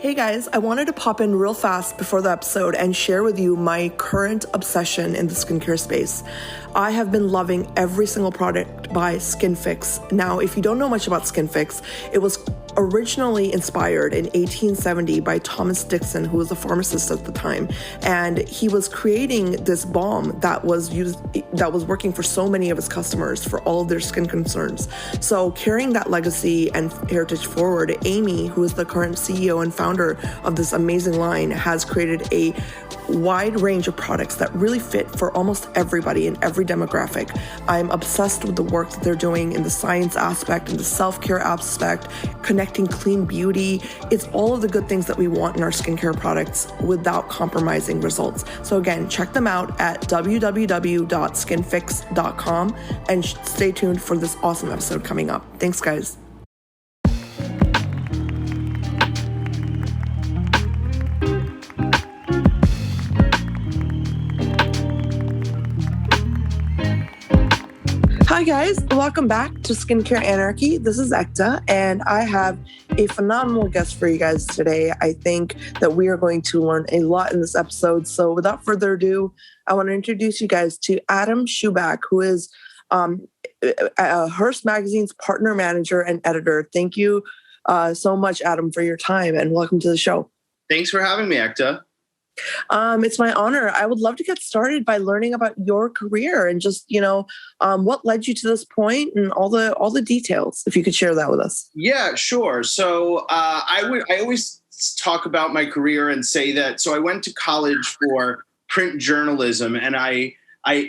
Hey guys, I wanted to pop in real fast before the episode and share with you my current obsession in the skincare space. I have been loving every single product by SkinFix. Now, if you don't know much about SkinFix, it was originally inspired in 1870 by Thomas Dixon, who was a pharmacist at the time, and he was creating this balm that was working for so many of his customers for all of their skin concerns. So carrying that legacy and heritage forward, Amy, who is the current CEO and founder of this amazing line, has created a wide range of products that really fit for almost everybody in every demographic. I'm obsessed with the work that they're doing in the science aspect and the self-care aspect, connecting clean beauty. It's all of the good things that we want in our skincare products without compromising results. So again, check them out at www.skinfix.com and stay tuned for this awesome episode coming up. Thanks, guys. Hi guys, welcome back to Skincare Anarchy. This is Ekta, and I have a phenomenal guest for you guys today. I think that we are going to learn a lot in this episode. So without further ado, I want to introduce you guys to Adam Schubak, who is Hearst Magazine's partner manager and editor. Thank you so much, Adam, for your time, and welcome to the show. Thanks for having me, Ekta. It's my honor. I would love to get started by learning about your career and just, what led you to this point and all the details, if you could share that with us. Yeah, sure. So I always talk about my career and say that. So I went to college for print journalism, and I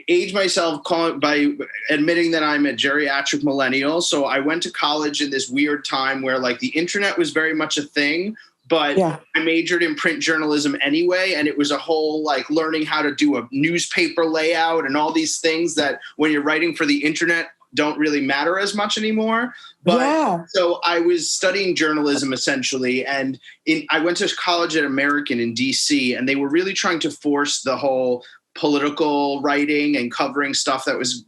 age myself by admitting that I'm a geriatric millennial. So I went to college in this weird time where like the internet was very much a thing. But I majored in print journalism anyway, and it was a whole like learning how to do a newspaper layout and all these things that when you're writing for the internet don't really matter as much anymore. But so I was studying journalism essentially, and I went to college at American in DC, and they were really trying to force the whole political writing and covering stuff that was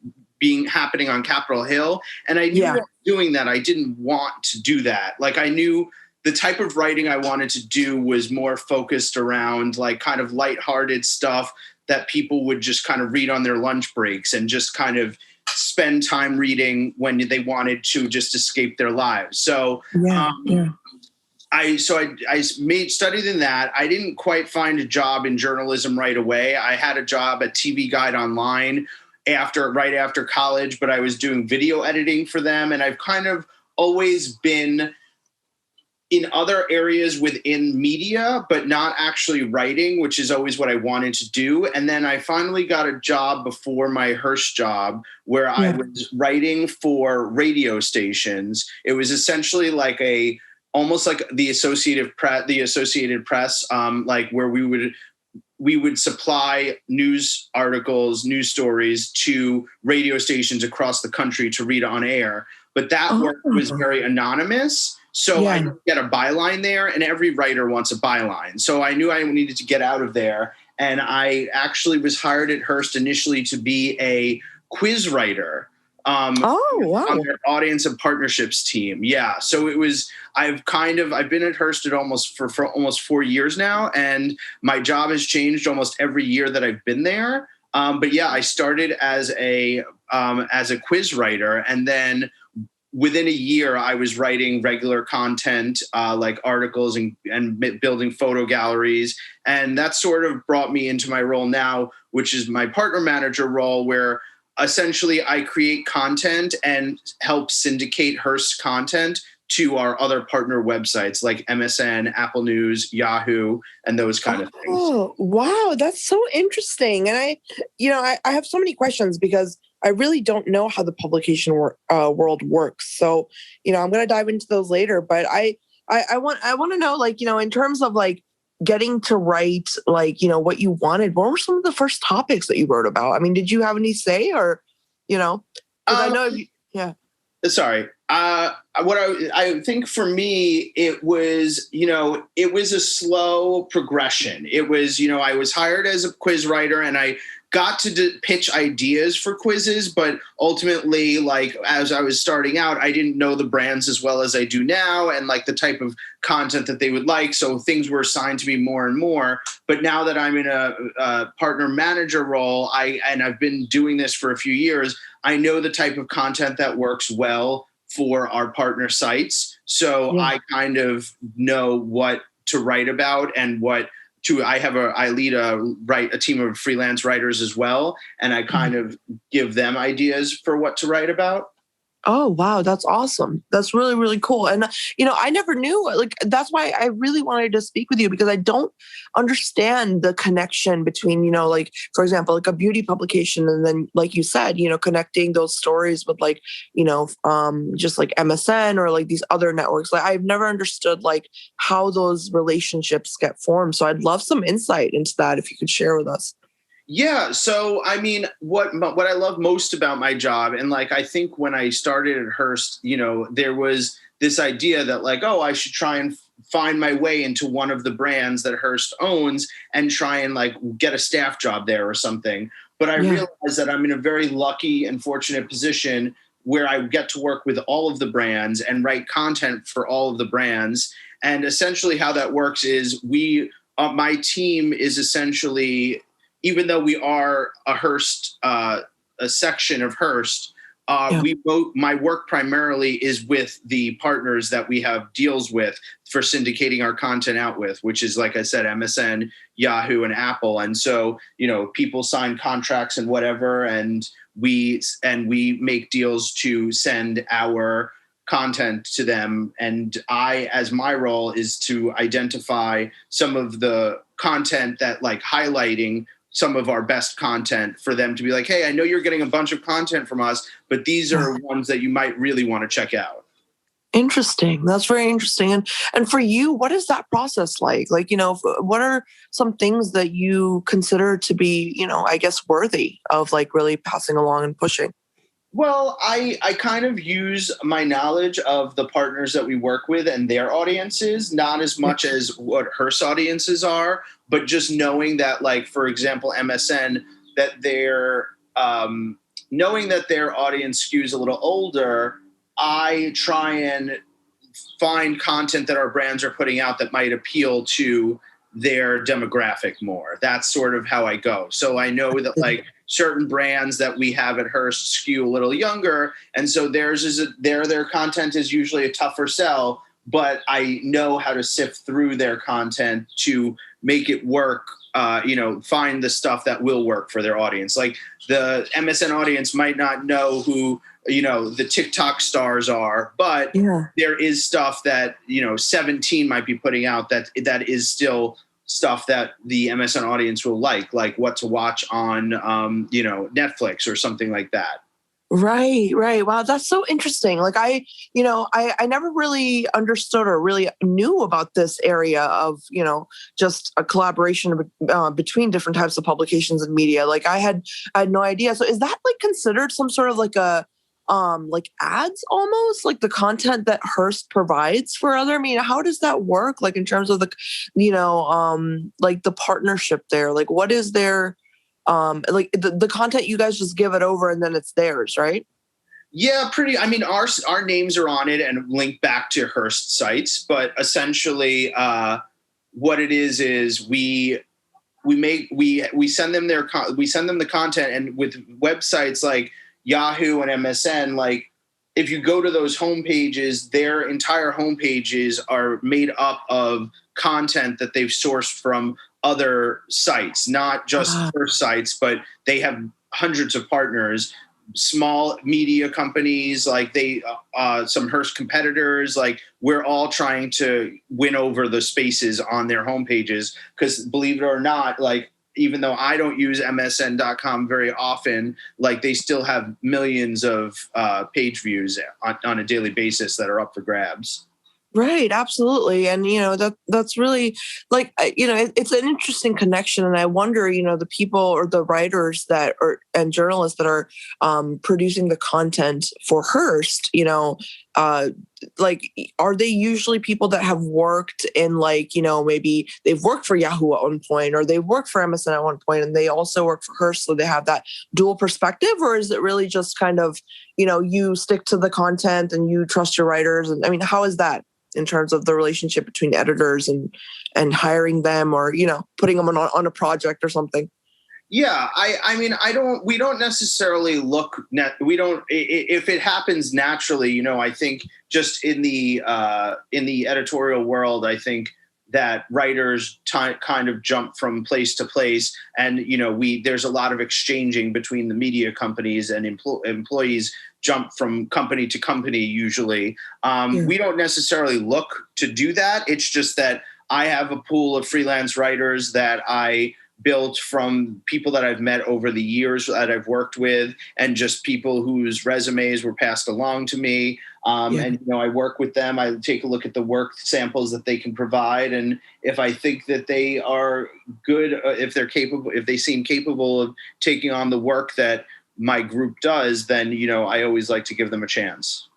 happening on Capitol Hill. And I knew doing that, I didn't want to do that. Like I knew the type of writing I wanted to do was more focused around like kind of lighthearted stuff that people would just kind of read on their lunch breaks and just kind of spend time reading when they wanted to just escape their lives. So I studied in that. I didn't quite find a job in journalism right away. I had a job at TV Guide Online right after college, but I was doing video editing for them. And I've kind of always been in other areas within media, but not actually writing, which is always what I wanted to do. And then I finally got a job before my Hearst job where I was writing for radio stations. It was essentially like almost like the Associated Press, like where we would supply news articles, news stories to radio stations across the country to read on air. But that work was very anonymous. So I didn't get a byline there, and every writer wants a byline. So I knew I needed to get out of there. And I actually was hired at Hearst initially to be a quiz writer on their audience and partnerships team. Yeah. So it was, I've been at Hearst for almost 4 years now, and my job has changed almost every year that I've been there. But yeah, I started as a quiz writer, and then within a year, I was writing regular content, like articles and building photo galleries. And that sort of brought me into my role now, which is my partner manager role, where essentially I create content and help syndicate Hearst's content to our other partner websites like MSN, Apple News, Yahoo, and those kind of things. Oh, wow. That's so interesting. And I have so many questions because I really don't know how the publication world works. So, I'm going to dive into those later. But I want to know, like, in terms of like getting to write, like, what you wanted. What were some of the first topics that you wrote about? I mean, did you have any say, or, I know Sorry. What I think for me, it was a slow progression. It was, I was hired as a quiz writer, and I got to pitch ideas for quizzes, but ultimately, like, as I was starting out, I didn't know the brands as well as I do now, and like the type of content that they would like. So things were assigned to me more and more. But now that I'm in a partner manager role, I've been doing this for a few years, I know the type of content that works well for our partner sites. So I kind of know what to write about and what to, I lead a team of freelance writers as well. And I kind of give them ideas for what to write about. Oh, wow. That's awesome. That's really, really cool. And, I never knew, like, that's why I really wanted to speak with you, because I don't understand the connection between, like, for example, like a beauty publication. And then, like you said, connecting those stories with like, just like MSN or like these other networks. Like, I've never understood like how those relationships get formed. So I'd love some insight into that if you could share with us. Yeah. So, I mean, what I love most about my job, and like, I think when I started at Hearst, there was this idea that like, oh, I should try and find my way into one of the brands that Hearst owns and try and like get a staff job there or something. But I realized that I'm in a very lucky and fortunate position where I get to work with all of the brands and write content for all of the brands. And essentially how that works is my team is essentially, even though we are a Hearst, a section of Hearst, my work primarily is with the partners that we have deals with for syndicating our content out with, which is, like I said, MSN, Yahoo, and Apple. And so, people sign contracts and whatever, and we make deals to send our content to them. And as my role is to identify some of the content that like highlighting some of our best content for them to be like, hey, I know you're getting a bunch of content from us, but these are ones that you might really want to check out. Interesting. That's very interesting. And for you, what is that process like? Like, what are some things that you consider to be, I guess, worthy of like really passing along and pushing? Well, I kind of use my knowledge of the partners that we work with and their audiences, not as much as what Hearst audiences are, but just knowing that, like, for example, MSN, that they're knowing that their audience skews a little older, I try and find content that our brands are putting out that might appeal to their demographic more. That's sort of how I go. So I know that like certain brands that we have at Hearst skew a little younger. And so their content is usually a tougher sell, but I know how to sift through their content to make it work, find the stuff that will work for their audience. Like the MSN audience might not know who, the TikTok stars are, but there is stuff that, 17 might be putting out that is still stuff that the MSN audience will like what to watch on, Netflix or something like that. Right. Wow, that's so interesting. Like I never really understood or really knew about this area of, just a collaboration between different types of publications and media. Like I had no idea. So is that like considered some sort of like a like ads almost, like the content that Hearst provides for other? I mean, how does that work? Like in terms of the, like the partnership there, like what is their, like the content you guys just give it over and then it's theirs, right? Yeah, pretty. I mean, our names are on it and link back to Hearst sites, but essentially, what it is we send them the content, and with websites like Yahoo and MSN, like if you go to those homepages, their entire homepages are made up of content that they've sourced from other sites, not just Hearst sites, but they have hundreds of partners, small media companies, like some Hearst competitors. Like we're all trying to win over the spaces on their homepages, because believe it or not, like even though I don't use MSN.com very often, like they still have millions of page views on a daily basis that are up for grabs. Right, absolutely. And, that's really like, it's an interesting connection. And I wonder, the people or the writers and journalists that are producing the content for Hearst, like, are they usually people that have worked in, like, maybe they've worked for Yahoo at one point, or they worked for MSN at one point, and they also work for Hearst, so they have that dual perspective? Or is it really just kind of, you stick to the content and you trust your writers? And I mean, how is that in terms of the relationship between editors and hiring them, or, putting them on a project or something? Yeah, we don't necessarily if it happens naturally, I think just in the editorial world, I think that writers kind of jump from place to place, and, there's a lot of exchanging between the media companies, and employees jump from company to company usually. We don't necessarily look to do that. It's just that I have a pool of freelance writers that I built from people that I've met over the years that I've worked with, and just people whose resumes were passed along to me. And, I work with them. I take a look at the work samples that they can provide. And if I think that they are good, if they're capable, if they seem capable of taking on the work that my group does, then, I always like to give them a chance.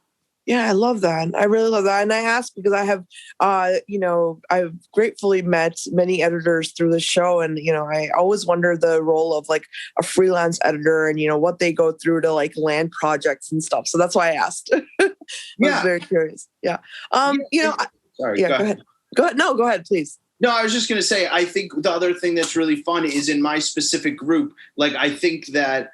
Yeah, I love that. I really love that. And I ask because I have, I've gratefully met many editors through the show. And, I always wonder the role of, like, a freelance editor, and, what they go through to, like, land projects and stuff. So that's why I asked. I was very curious. Yeah. Sorry, go ahead. Go ahead. No, go ahead, please. No, I was just going to say, I think the other thing that's really fun is in my specific group. Like, I think that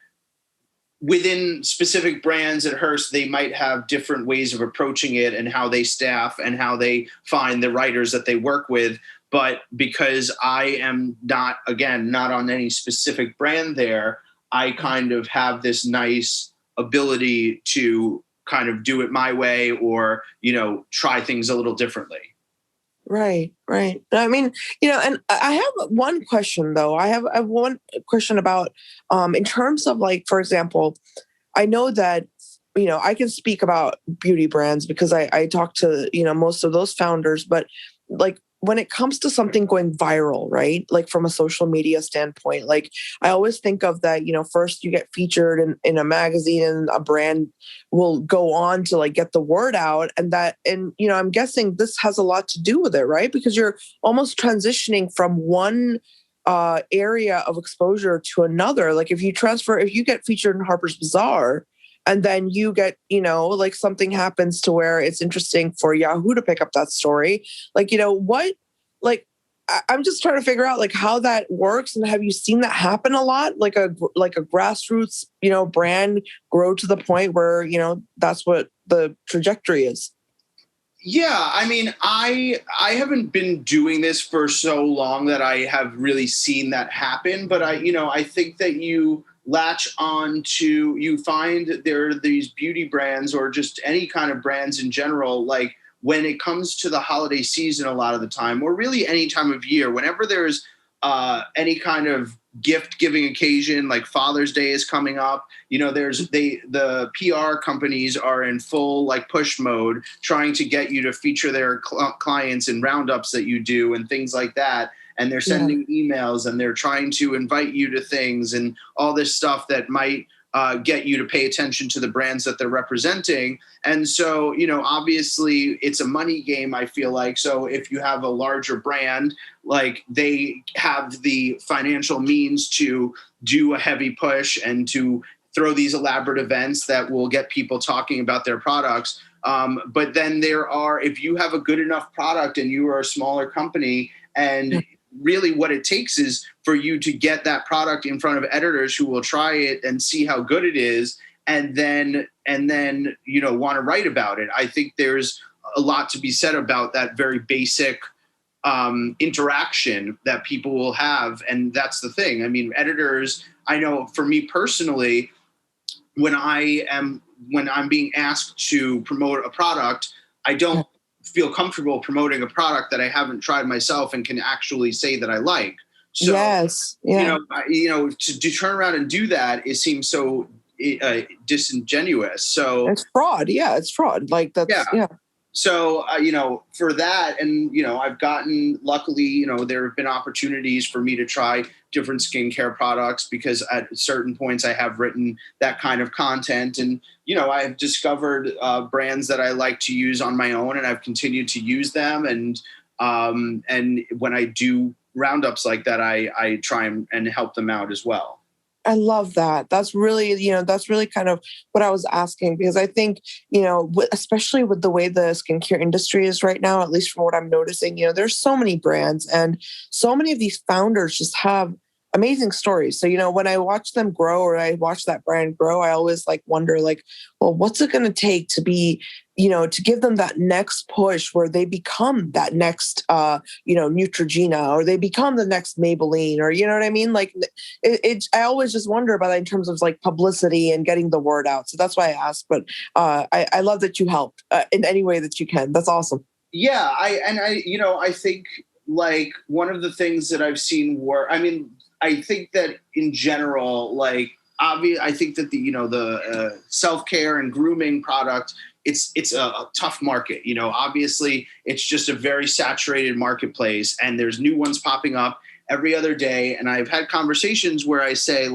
within specific brands at Hearst, they might have different ways of approaching it, and how they staff and how they find the writers that they work with. But because I am not on any specific brand there, I kind of have this nice ability to kind of do it my way, or, try things a little differently. Right. I mean, and I have one question though. I have one question about, in terms of, like, for example, I know that, I can speak about beauty brands because I talk to, most of those founders, but, like, when it comes to something going viral, right? Like, from a social media standpoint, like, I always think of that, first you get featured in a magazine, and a brand will go on to, like, get the word out. And I'm guessing this has a lot to do with it, right? Because you're almost transitioning from one area of exposure to another. Like, if you get featured in Harper's Bazaar, and then you get, like, something happens to where it's interesting for Yahoo to pick up that story. Like, what, like, I'm just trying to figure out, like, how that works. And have you seen that happen a lot? Like a grassroots, brand grow to the point where, that's what the trajectory is. Yeah, I mean, I haven't been doing this for so long that I have really seen that happen. But I think that you latch on to, you find there are these beauty brands, or just any kind of brands in general, like, when it comes to the holiday season, a lot of the time, or really any time of year, whenever there's any kind of gift giving occasion, like Father's Day is coming up, the PR companies are in full, like, push mode, trying to get you to feature their clients in roundups that you do and things like that. And they're sending emails, and they're trying to invite you to things and all this stuff that might get you to pay attention to the brands that they're representing. And so, obviously it's a money game, I feel like. So if you have a larger brand, like, they have the financial means to do a heavy push and to throw these elaborate events that will get people talking about their products. But then if you have a good enough product and you are a smaller company, and really what it takes is for you to get that product in front of editors who will try it and see how good it is, and then want to write about it. I think there's a lot to be said about that very basic interaction that people will have. And that's the thing. I mean, editors, I know for me personally, when I'm being asked to promote a product, I don't feel comfortable promoting a product that I haven't tried myself and can actually say that I like. So, to turn around and do that, it seems so disingenuous. So it's fraud. Yeah, it's fraud. Like, that's, So, for that, and, I've gotten, luckily, there have been opportunities for me to try different skincare products because at certain points I have written that kind of content. And, I've discovered brands that I like to use on my own, and I've continued to use them. And when I do roundups like that, I try and help them out as well. I love that. That's really, that's really kind of what I was asking, because I think, especially with the way the skincare industry is right now, at least from what I'm noticing, there's so many brands and so many of these founders just have amazing stories. So, when I watch them grow or I watch that brand grow, I always wonder well, what's it going to take to be, to give them that next push where they become that next, Neutrogena, or they become the next Maybelline, or, you know what I mean? I always just wonder about that in terms of publicity and getting the word out. So that's why I asked, but I love that you helped in any way that you can. That's awesome. Yeah. I think one of the things that I've seen I think that in general, I think that the self-care and grooming product, it's a tough market. Obviously it's just a very saturated marketplace, and there's new ones popping up every other day. And I've had conversations where I say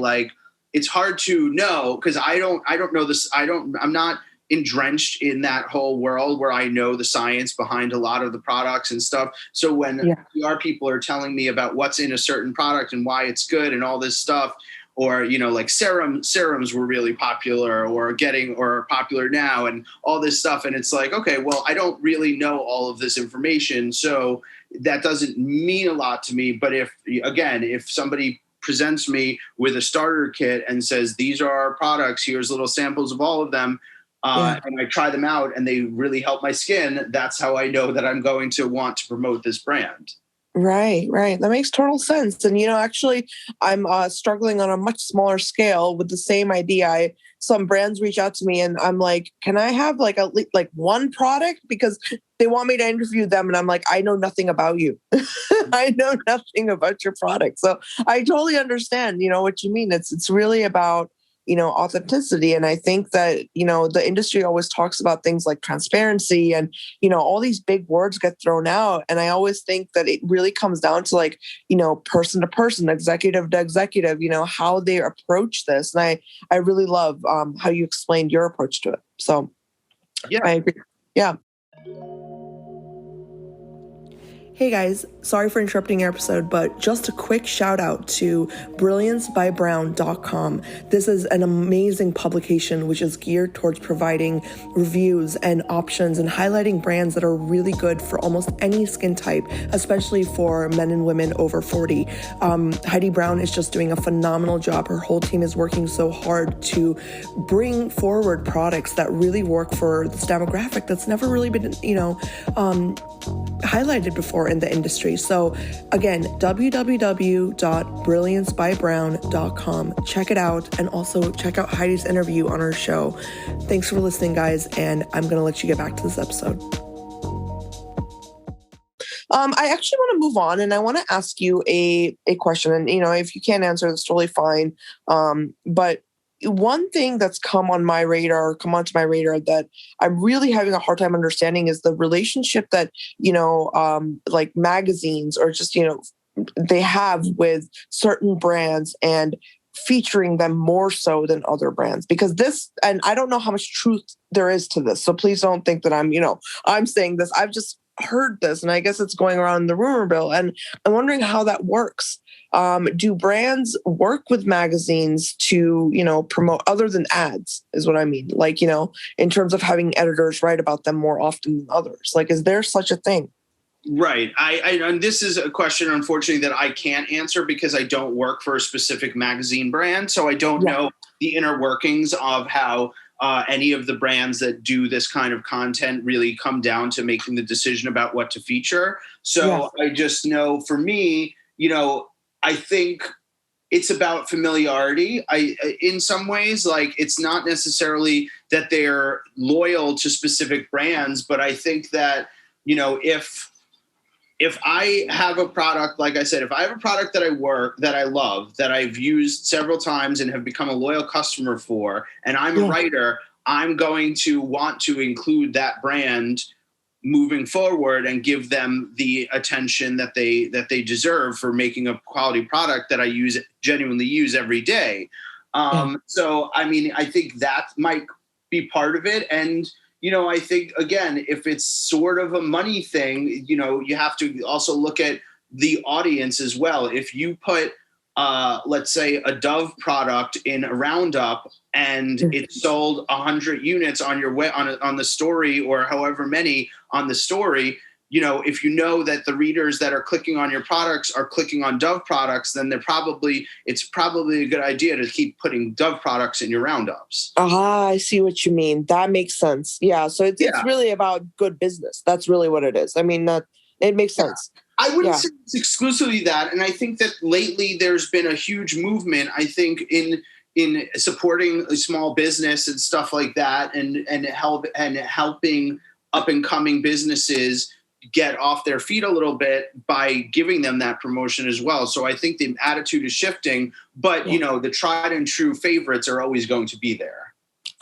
it's hard to know because I don't know this. I'm not entrenched in that whole world where I know the science behind a lot of the products and stuff. So when PR people are telling me about what's in a certain product and why it's good and all this stuff, or, serums were really popular or are popular now and all this stuff. And it's okay, well, I don't really know all of this information. So that doesn't mean a lot to me. But if somebody presents me with a starter kit and says, these are our products, here's little samples of all of them, and I try them out and they really help my skin, that's how I know that I'm going to want to promote this brand. Right. That makes total sense. And, actually, I'm struggling on a much smaller scale with the same idea. Some brands reach out to me and I'm like, can I have one product? Because they want me to interview them. And I'm like, I know nothing about you. I know nothing about your product. So I totally understand, what you mean. It's really about, authenticity. And I think that, the industry always talks about things like transparency and, all these big words get thrown out. And I always think that it really comes down to person to person, executive to executive, how they approach this. And I really love how you explained your approach to it. So yeah, I agree. Yeah. Hey guys, sorry for interrupting your episode, but just a quick shout out to brilliancebybrown.com. This is an amazing publication which is geared towards providing reviews and options and highlighting brands that are really good for almost any skin type, especially for men and women over 40. Heidi Brown is just doing a phenomenal job. Her whole team is working so hard to bring forward products that really work for this demographic that's never really been, highlighted before in the industry. So again, www.brilliancebybrown.com. Check it out, and also check out Heidi's interview on our show. Thanks for listening, guys, and I'm going to let you get back to this episode. I actually want to move on, and I want to ask you a question. And, if you can't answer, that's totally fine. But one thing that's come onto my radar that I'm really having a hard time understanding is the relationship that, magazines or just, they have with certain brands and featuring them more so than other brands. Because and I don't know how much truth there is to this. So please don't think that I'm saying this. I've just heard this, and I guess it's going around the rumor mill, and I'm wondering how that works. Do brands work with magazines to, promote other than ads is what I mean? In terms of having editors write about them more often than others, is there such a thing? Right. And this is a question, unfortunately, that I can't answer because I don't work for a specific magazine brand. So I don't know the inner workings of how any of the brands that do this kind of content really come down to making the decision about what to feature. So I just know for me, I think it's about familiarity. In some ways, it's not necessarily that they're loyal to specific brands, but I think that, if I have a product, like I said, if I have a product that I love, that I've used several times and have become a loyal customer for, and I'm a writer, I'm going to want to include that brand moving forward and give them the attention that they deserve for making a quality product that I genuinely use every day. So, I mean, I think that might be part of it. And, I think, again, if it's sort of a money thing, you have to also look at the audience as well. If you put, let's say, a Dove product in a Roundup and it sold 100 units on your on the story, or however many on the story, if you know that the readers that are clicking on your products are clicking on Dove products, then it's probably a good idea to keep putting Dove products in your Roundups. I see what you mean. That makes sense. Yeah. So it's really about good business. That's really what it is. I mean, it makes sense. I wouldn't say it's exclusively that. And I think that lately there's been a huge movement, I think, in supporting a small business and stuff like that, and helping up and coming businesses get off their feet a little bit by giving them that promotion as well. So I think the attitude is shifting, but the tried and true favorites are always going to be there.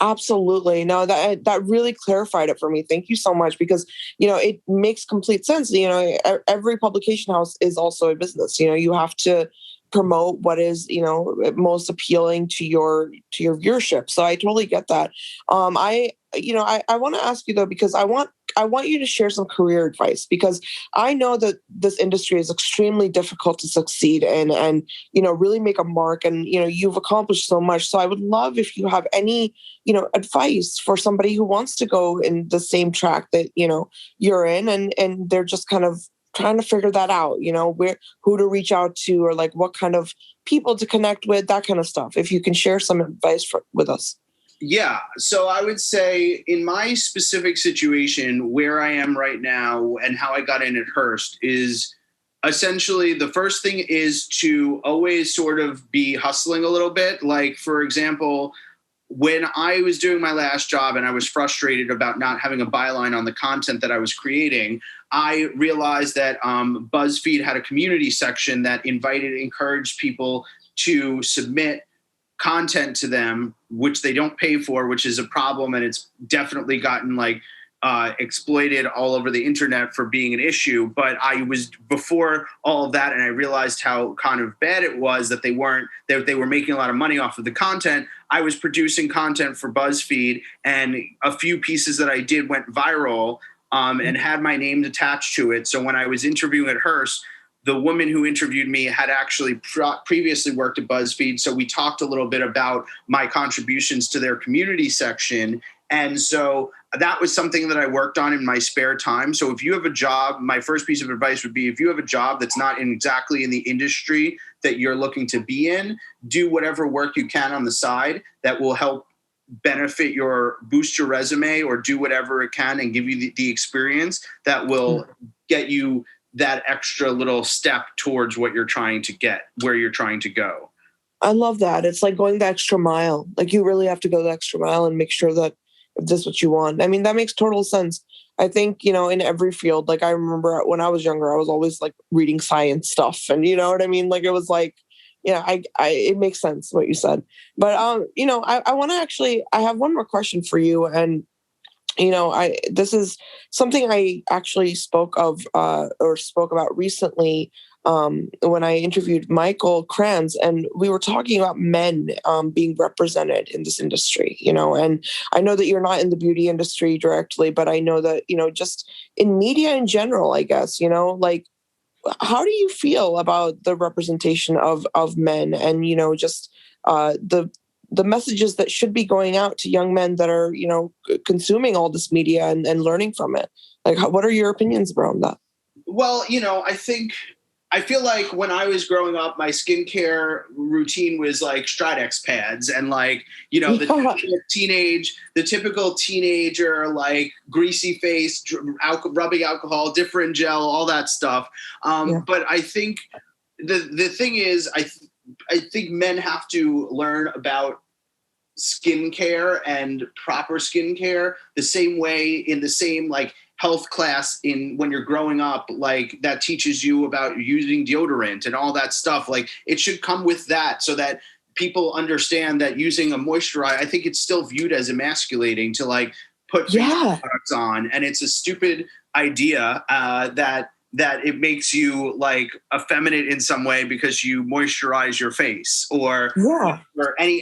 Absolutely. No, that really clarified it for me. Thank you so much, because, it makes complete sense. Every publication house is also a business. You have to promote what is, most appealing to your viewership. So I totally get that. I want to ask you though, because I want you to share some career advice, because I know that this industry is extremely difficult to succeed in and, really make a mark. And, you've accomplished so much. So I would love if you have any, advice for somebody who wants to go in the same track that, you're in, and they're just kind of trying to figure that out, who to reach out to, or like what kind of people to connect with, that kind of stuff. If you can share some advice with us. Yeah. So I would say in my specific situation, where I am right now and how I got in at Hearst is essentially the first thing is to always sort of be hustling a little bit. Like, for example, when I was doing my last job and I was frustrated about not having a byline on the content that I was creating, I realized that BuzzFeed had a community section that encouraged people to submit content to them, which they don't pay for, which is a problem. And it's definitely gotten exploited all over the internet for being an issue. But I was before all of that, and I realized how kind of bad it was that they were making a lot of money off of the content. I was producing content for BuzzFeed, and a few pieces that I did went viral and had my name attached to it. So when I was interviewing at Hearst, the woman who interviewed me had actually previously worked at BuzzFeed. So we talked a little bit about my contributions to their community section. And so that was something that I worked on in my spare time. So if you have a job, my first piece of advice would be, if you have a job that's not exactly in the industry that you're looking to be in, do whatever work you can on the side that will help boost your resume, or do whatever it can and give you the experience that will get you that extra little step towards what you're trying to get, where you're trying to go. I love that. It's like going the extra mile. Like, you really have to go the extra mile and make sure that if this is what you want. I mean, that makes total sense. I think, in every field, like I remember when I was younger, I was always like reading science stuff, and you know what I mean? Like, it was like, it makes sense what you said. But, I want to I have one more question for you. And, this is something I actually spoke about recently when I interviewed Michael Kranz, and we were talking about men being represented in this industry, and I know that you're not in the beauty industry directly, but I know that, just in media in general, I guess, like, how do you feel about the representation of men and, just the messages that should be going out to young men that are, consuming all this media and learning from it? Like, what are your opinions around that? Well, I feel like when I was growing up, my skincare routine was like Stridex pads and the typical teenager, like greasy face, rubbing alcohol, different gel, all that stuff. But I think the thing is, I think men have to learn about skincare and proper skincare the same way, in the same health class when you're growing up, like that teaches you about using deodorant and all that stuff. Like, it should come with that, so that people understand that using a moisturizer, I think it's still viewed as emasculating to put face products on, and it's a stupid idea that it makes you like effeminate in some way because you moisturize your face, or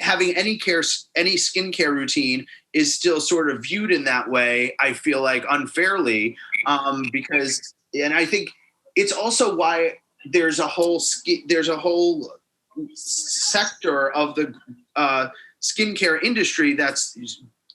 having any skincare routine is still sort of viewed in that way. I feel like unfairly, because, and I think it's also why there's a whole sector of the skincare industry that's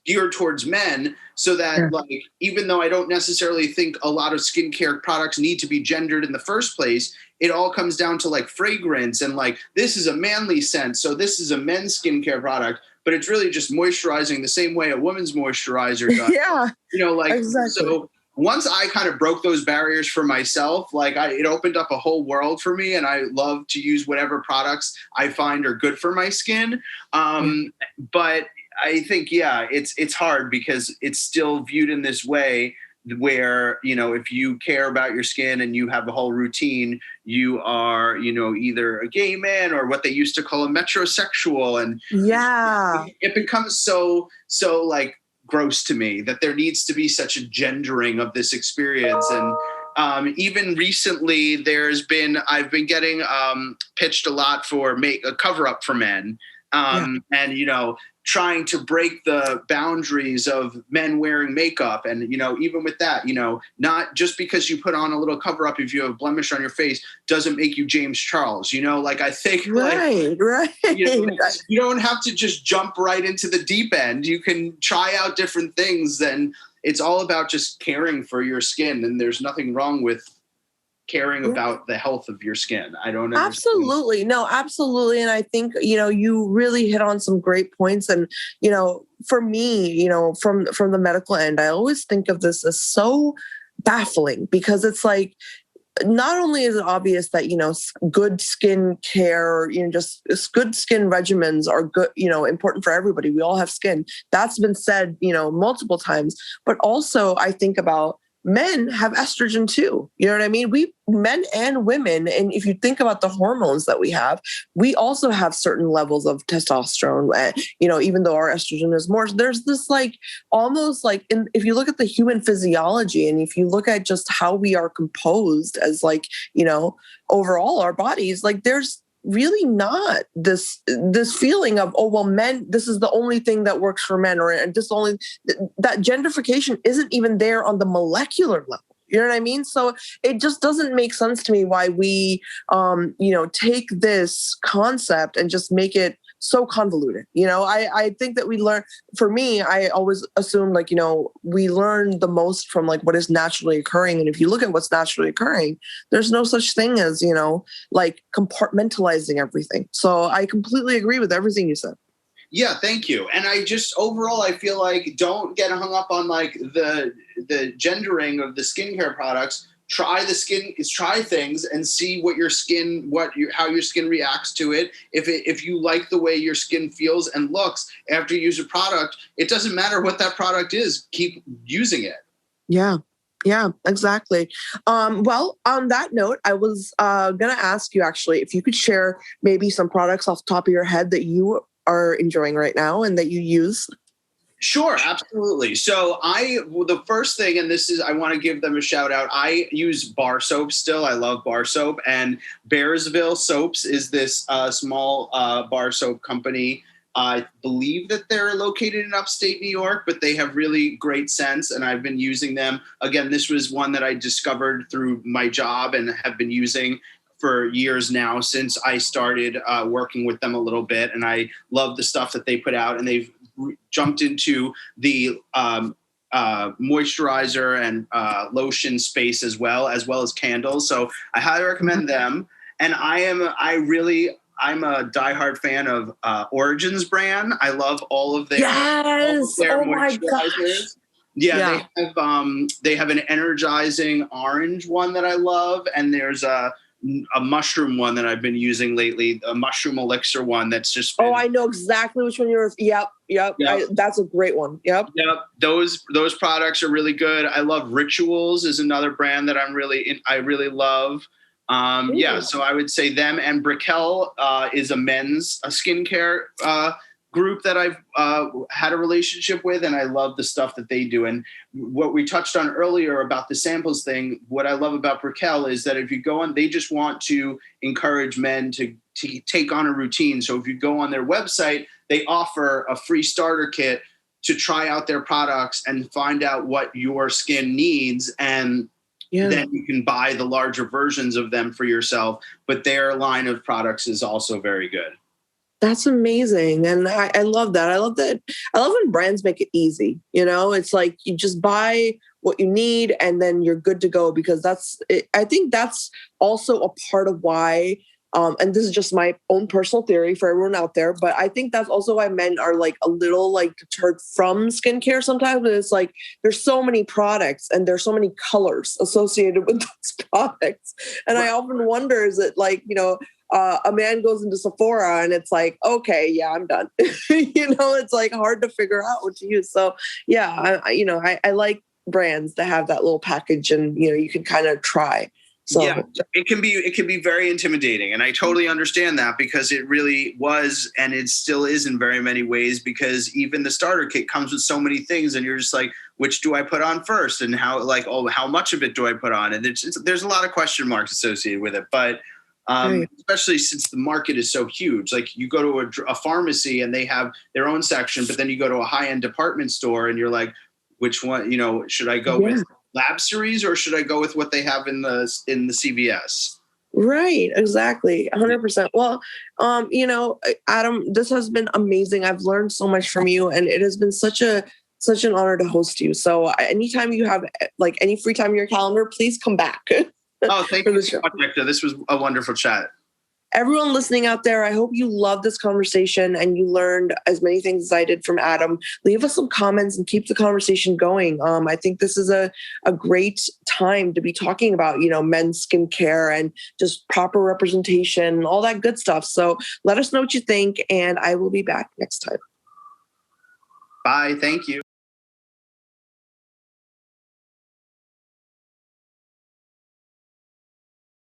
geared towards men, so that like, even though I don't necessarily think a lot of skincare products need to be gendered in the first place, it all comes down to like fragrance and like, this is a manly scent, so this is a men's skincare product, but it's really just moisturizing the same way a woman's moisturizer does. Exactly. So once I kind of broke those barriers for myself, like it opened up a whole world for me, and I love to use whatever products I find are good for my skin. But I think, it's hard because it's still viewed in this way where, if you care about your skin and you have a whole routine, you are, either a gay man or what they used to call a metrosexual. And it becomes so like gross to me that there needs to be such a gendering of this experience. And even recently I've been getting pitched a lot for a cover up for men. And, trying to break the boundaries of men wearing makeup. And, even with that, not just because you put on a little cover up if you have a blemish on your face doesn't make you James Charles, like I think right. You don't have to just jump right into the deep end. You can try out different things. Then it's all about just caring for your skin. And there's nothing wrong with caring about the health of your skin. I don't understand. Absolutely. No, absolutely. And I think, you really hit on some great points. And, for me, from the medical end, I always think of this as so baffling, because it's like, not only is it obvious that, good skin care, just good skin regimens are good, important for everybody. We all have skin. That's been said, multiple times. But also I think about men have estrogen too. You know what I mean? Men and women. And if you think about the hormones that we also have certain levels of testosterone, even though our estrogen is more. There's this like, almost like, if you look at the human physiology, and if you look at just how we are composed as like, overall our bodies, like there's really not this feeling of, oh, well, men, this is the only thing that works for men, or that gentrification isn't even there on the molecular level. You know what I mean? So it just doesn't make sense to me why we, take this concept and just make it so convoluted. I think that we learn, for me, I always assume like, we learn the most from like what is naturally occurring. And if you look at what's naturally occurring, there's no such thing as, like compartmentalizing everything. So I completely agree with everything you said. Yeah, thank you. And I just, overall, I feel like don't get hung up on like the gendering of the skincare products. Try things and see what your skin, how your skin reacts to it. If you like the way your skin feels and looks after you use a product, it doesn't matter what that product is. Keep using it. Yeah, exactly. Well, on that note, I was going to ask you actually if you could share maybe some products off the top of your head that you are enjoying right now and that you use. Sure, absolutely. So the first thing, and I want to give them a shout out. I use bar soap still. I love bar soap, and Bearsville Soaps is this small bar soap company. I believe that they're located in upstate New York, but they have really great scents, and I've been using them. Again, this was one that I discovered through my job and have been using for years now since I started working with them a little bit, and I love the stuff that they put out, and they've jumped into the moisturizer and lotion space as well as candles. So I highly recommend them. And I'm a diehard fan of Origins brand. I love all of their moisturizers. Yeah, they have an energizing orange one that I love, and there's a mushroom one that I've been using lately, a mushroom elixir one that's just been, I know exactly which one you're. Yep. That's a great one. Yep. Those products are really good. I love Rituals is another brand that I really love. So I would say them, and Brickell is a men's skincare group that I've had a relationship with, and I love the stuff that they do. And what we touched on earlier about the samples thing, what I love about Brickell is that if you go on, they just want to encourage men to take on a routine. So if you go on their website, they offer a free starter kit to try out their products and find out what your skin needs. And then you can buy the larger versions of them for yourself. But their line of products is also very good. That's amazing. And I love that. I love that. I love when brands make it easy. You know, it's like you just buy what you need and then you're good to go, because I think that's also a part of why, and this is just my own personal theory for everyone out there, but I think that's also why men are like a little like deterred from skincare sometimes. But it's like, there's so many products and there's so many colors associated with those products. And I often wonder, is it like, a man goes into Sephora and it's like, okay, yeah, I'm done. It's like hard to figure out what to use. So yeah, I like brands that have that little package and, you can kind of try. So yeah, it can be very intimidating. And I totally understand that, because it really was, and it still is in very many ways, because even the starter kit comes with so many things and you're just like, which do I put on first? And how much of it do I put on? And there's a lot of question marks associated with it. But especially since the market is so huge, like you go to a pharmacy and they have their own section, but then you go to a high-end department store and you're like, which one, should I go with Lab Series or should I go with what they have in the CVS? Right, exactly. 100%. Well, Adam, this has been amazing. I've learned so much from you, and it has been such an honor to host you. So anytime you have like any free time in your calendar, please come back. Oh, thank you so much, Ekta. This was a wonderful chat. Everyone listening out there, I hope you loved this conversation and you learned as many things as I did from Adam. Leave us some comments and keep the conversation going. I think this is a great time to be talking about, men's skincare and just proper representation, all that good stuff. So let us know what you think, and I will be back next time. Bye. Thank you.